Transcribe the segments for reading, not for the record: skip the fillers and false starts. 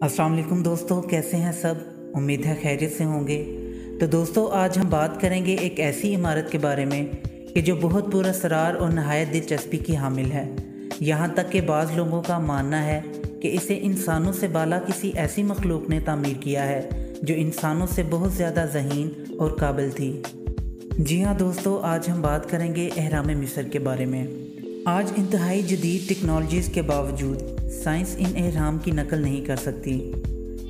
अस्सलाम वालेकुम दोस्तों, कैसे हैं सब। उम्मीद है खैरियत से होंगे। तो दोस्तों, आज हम बात करेंगे एक ऐसी इमारत के बारे में कि जो बहुत पुरअसरार और नहायत दिलचस्पी की हामिल है। यहाँ तक कि बाज़ लोगों का मानना है कि इसे इंसानों से बाला किसी ऐसी मखलूक ने तामीर किया है जो इंसानों से बहुत ज़्यादा ज़हीन और काबिल थी। जी हाँ दोस्तों, आज हम बात करेंगे एहराम मिस्र के बारे में। आज इंतहाई जदीद टेक्नोलॉजीज़ के बावजूद साइंस इन एहराम की नकल नहीं कर सकती।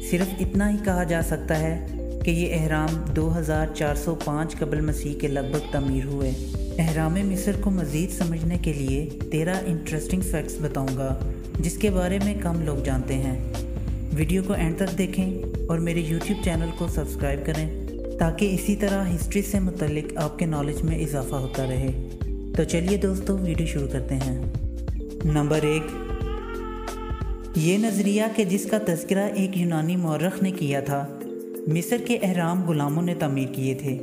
सिर्फ इतना ही कहा जा सकता है कि ये एहराम 2405 कबल मसीह के लगभग तमीर हुए। एहराम मिस्र को मज़ीद समझने के लिए 13 इंटरेस्टिंग फैक्ट्स बताऊंगा जिसके बारे में कम लोग जानते हैं। वीडियो को एंड तक देखें और मेरे यूट्यूब चैनल को सब्सक्राइब करें ताकि इसी तरह हिस्ट्री से मुतल्लिक आपके नॉलेज में इजाफ़ा होता रहे। तो चलिए दोस्तों, वीडियो शुरू करते हैं। नंबर 1, ये नज़रिया कि जिसका तज़किरा एक यूनानी मौरख़ ने किया था, मिस्र के एहराम ग़ुलामों ने तामीर किए थे।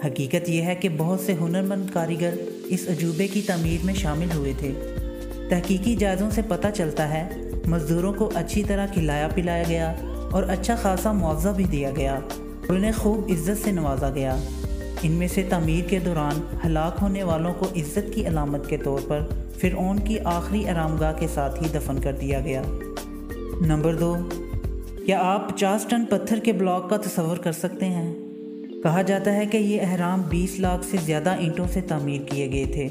हकीकत यह है कि बहुत से हुनरमंद कारीगर इस अजूबे की तामीर में शामिल हुए थे। तहकीकी जायज़ों से पता चलता है मज़दूरों को अच्छी तरह खिलाया पिलाया गया और अच्छा खासा मुआवजा भी दिया गया और उन्हें खूब इज़्ज़त से नवाजा गया। इनमें से तामीर के दौरान हलाक होने वालों को इज़्ज़त की अलामत के तौर पर फ़िरऔन की आखिरी आरामगाह के साथ ही दफन कर दिया गया। नंबर 2, क्या आप 50 टन पत्थर के ब्लॉक का तसव्वुर कर सकते हैं? कहा जाता है कि ये एहराम 20 लाख से ज़्यादा ईंटों से तामीर किए गए थे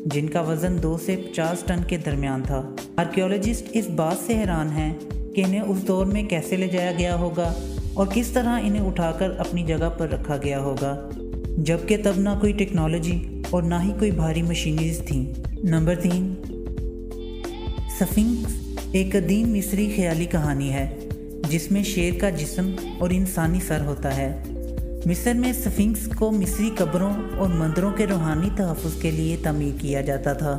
जिनका वज़न 2 से 50 टन के दरमियान था। आर्कियोलॉजिस्ट इस बात से हैरान हैं कि इन्हें उस दौर में कैसे ले जाया गया होगा और किस तरह इन्हें उठाकर अपनी जगह पर रखा गया होगा, जबकि तब ना कोई टेक्नोलॉजी और ना ही कोई भारी मशीनरीज थी। नंबर 3, स्फिंक्स एक कदीम मिस्री ख्याली कहानी है जिसमें शेर का जिस्म और इंसानी सर होता है। मिस्र में स्फिंक्स को मिस्री कब्रों और मंदिरों के रूहानी तहफ़्फ़ुज़ के लिए तामीर किया जाता था।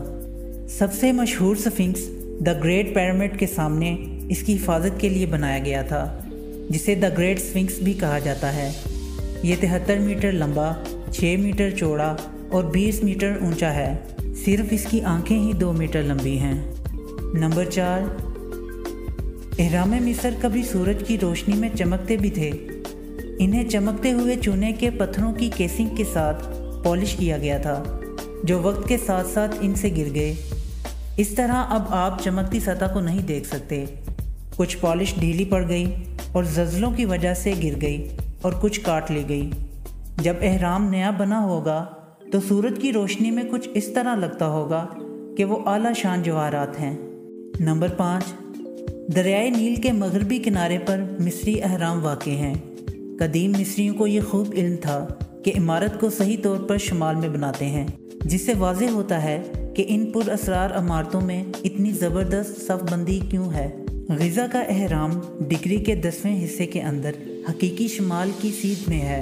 सबसे मशहूर स्फिंक्स द ग्रेट पिरामिड के सामने इसकी हिफाजत के लिए बनाया गया था, जिसे द ग्रेट स्फिंक्स भी कहा जाता है। ये 73 मीटर लंबा, 6 मीटर चौड़ा और 20 मीटर ऊंचा है। सिर्फ इसकी आंखें ही 2 मीटर लंबी हैं। नंबर 4, एहराम मिस्र कभी सूरज की रोशनी में चमकते भी थे। इन्हें चमकते हुए चूने के पत्थरों की केसिंग के साथ पॉलिश किया गया था जो वक्त के साथ साथ इनसे गिर गए। इस तरह अब आप चमकती सतह को नहीं देख सकते। कुछ पॉलिश ढीली पड़ गई और ज़ल्ज़लों की वजह से गिर गई और कुछ काट ली गई। जब एहराम नया बना होगा तो सूरज की रोशनी में कुछ इस तरह लगता होगा कि वो आला शान जवाहरात हैं। नंबर 5, दरियाए नील के मगरबी किनारे पर मिस्री एहराम वाक़ हैं। कदीम मिस्रियों को ये खूब इल्म था कि इमारत को सही तौर पर शुमाल में बनाते हैं, जिससे वाज़ेह होता है कि इन पुरअसरार इमारतों में इतनी ज़बरदस्त सफ़बंदी क्यों है। गिज़ा का एहराम डिग्री के 10वें हिस्से के अंदर हकीकी शुमाल की सीध में है।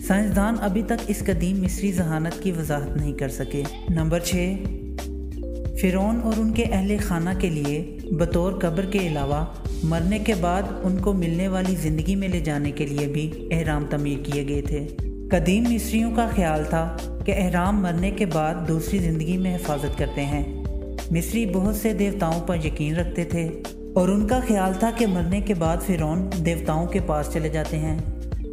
साइंसदान अभी तक इस कदीम मिस्री जहानत की वजाहत नहीं कर सके। नंबर 6, फ़िरौन और उनके अहले खाना के लिए बतौर कब्र के अलावा मरने के बाद उनको मिलने वाली ज़िंदगी में ले जाने के लिए भी एहराम तमीर किए गए थे। कदीम मिस्रियों का ख्याल था कि एहराम मरने के बाद दूसरी ज़िंदगी में हिफाजत करते हैं। मिस्री बहुत से देवताओं पर यकीन रखते थे और उनका ख्याल था कि मरने के बाद फ़िरौन देवताओं के पास चले जाते हैं।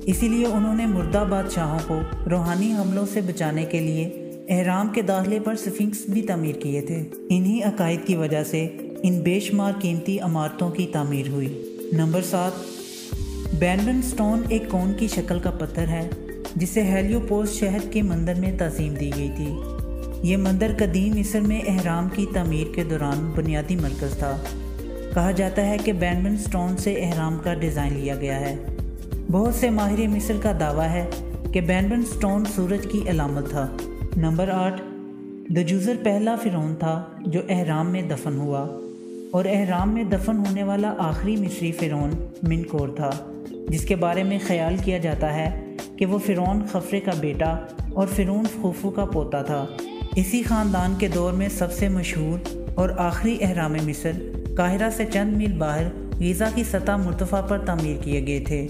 इसीलिए उन्होंने मुर्दा बादशाहों को रूहानी हमलों से बचाने के लिए एहराम के दाखिले पर स्फिंक्स भी तामीर किए थे। इन्हीं अकायद की वजह से इन बेशुमार कीमती इमारतों की तामीर हुई। नंबर 7, बैनबन स्टोन एक कोन की शक्ल का पत्थर है जिसे हेलियोपोलिस शहर के मंदिर में तज़ीम दी गई थी। ये मंदिर कदीम मिस्र में एहराम की तामीर के दौरान बुनियादी मरकज़ था। कहा जाता है कि बैनबन स्टोन से एहराम का डिज़ाइन लिया गया है। बहुत से माहिर मिस्र का दावा है कि बैनबन स्टोन सूरज की अलामत था। नंबर 8, दजूज़र पहला फ़िरौन था जो एहराम में दफन हुआ और एहराम में दफन होने वाला आखिरी मिस्री फ़िरौन मिनकोर था, जिसके बारे में ख्याल किया जाता है कि वो फ़िरौन खफरे का बेटा और फ़िरौन खुफू का पोता था। इसी ख़ानदान के दौर में सबसे मशहूर और आखिरी एहराम मिस्र काहिरा से चंद मील बाहर गिज़ा की सतह मुर्तफ़ा पर तामीर किए गए थे।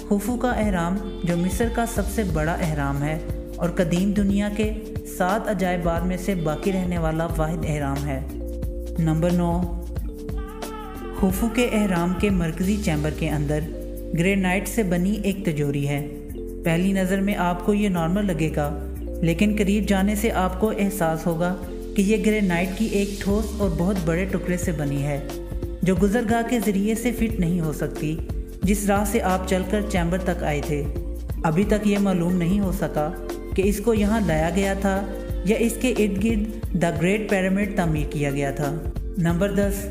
खुफू का एहराम जो मिस्र का सबसे बड़ा एहराम है और कदीम दुनिया के 7 अजायबात में से बाकी रहने वाला वाहिद एहराम है। नंबर 9, खुफू के एहराम के मरकज़ी चैम्बर के अंदर ग्रेनाइट से बनी एक तिजोरी है। पहली नज़र में आपको ये नॉर्मल लगेगा, लेकिन करीब जाने से आपको एहसास होगा कि ये ग्रेनाइट की एक ठोस और बहुत बड़े टुकड़े से बनी है, जो गुज़रगाह के ज़रिए से फिट नहीं हो सकती, जिस राह से आप चलकर चैम्बर तक आए थे। अभी तक ये मालूम नहीं हो सका कि इसको यहाँ लाया गया था या इसके इर्द गिर्द द ग्रेट पिरामिड तामीर किया गया था। नंबर 10,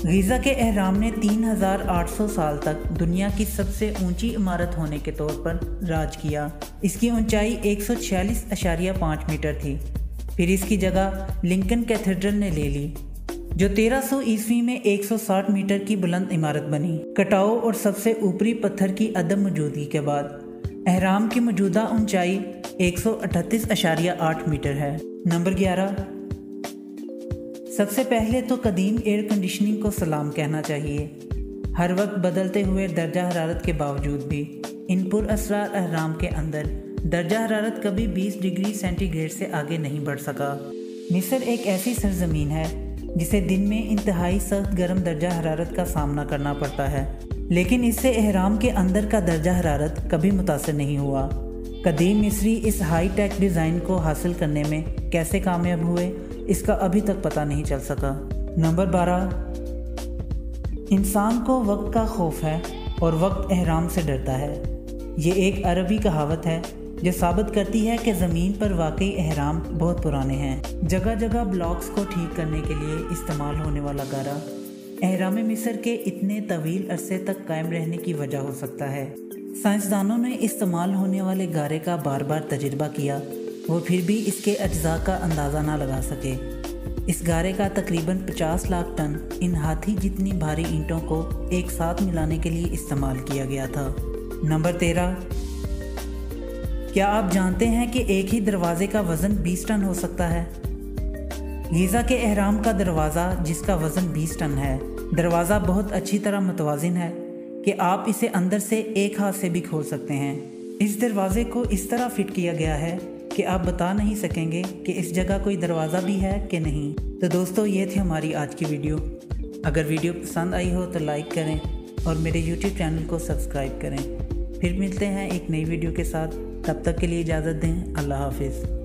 गीज़ा के एहराम ने 3800 साल तक दुनिया की सबसे ऊंची इमारत होने के तौर पर राज किया। इसकी ऊंचाई 146.5 मीटर थी। फिर इसकी जगह लिंकन कैथेड्रल ने ले ली, जो 1300 ईस्वी में 160 मीटर की बुलंद इमारत बनी। कटाव और सबसे ऊपरी पत्थर की अदम मौजूदगी के बाद एहराम की मौजूदा ऊंचाई 138.8 मीटर है। नंबर 11, सबसे पहले तो कदीम एयर कंडीशनिंग को सलाम कहना चाहिए। हर वक्त बदलते हुए दर्जा हरारत के बावजूद भी इन पुरअसरार एहराम के अंदर दर्जा हरारत कभी 20 डिग्री सेंटीग्रेड से आगे नहीं बढ़ सका। मिस्र एक ऐसी सरजमीन है जिसे दिन में इंतहाई सख्त गर्म दर्जा हरारत का सामना करना पड़ता है, लेकिन इससे एहराम के अंदर का दर्जा हरारत कभी मुतासर नहीं हुआ। कदीम मिस्री इस हाई टेक डिज़ाइन को हासिल करने में कैसे कामयाब हुए, इसका अभी तक पता नहीं चल सका। नंबर 12, इंसान को वक्त का खौफ है और वक्त एहराम से डरता है। ये एक अरबी कहावत है जो साबित करती है कि ज़मीन पर वाकई एहराम बहुत पुराने हैं। जगह जगह ब्लॉक्स को ठीक करने के लिए इस्तेमाल होने वाला गारा एहराम मिस्र के इतने तवील अरसे तक कायम रहने की वजह हो सकता है। साइंसदानों ने इस्तेमाल होने वाले गारे का बार बार तजुर्बा किया, वो फिर भी इसके अज्जा का अंदाज़ा ना लगा सके। इस गारे का तकरीबन 50 लाख टन इन हाथी जितनी भारी ईंटों को एक साथ मिलाने के लिए इस्तेमाल किया गया था। नंबर 13, क्या आप जानते हैं कि एक ही दरवाजे का वज़न 20 टन हो सकता है? गीज़ा के एहराम का दरवाज़ा, जिसका वज़न 20 टन है, दरवाज़ा बहुत अच्छी तरह मुतवाज़िन है कि आप इसे अंदर से एक हाथ से भी खोल सकते हैं। इस दरवाजे को इस तरह फिट किया गया है कि आप बता नहीं सकेंगे कि इस जगह कोई दरवाज़ा भी है कि नहीं। तो दोस्तों, ये थी हमारी आज की वीडियो। अगर वीडियो पसंद आई हो तो लाइक करें और मेरे YouTube चैनल को सब्सक्राइब करें। फिर मिलते हैं एक नई वीडियो के साथ। तब तक के लिए इजाज़त दें। अल्लाह हाफिज़।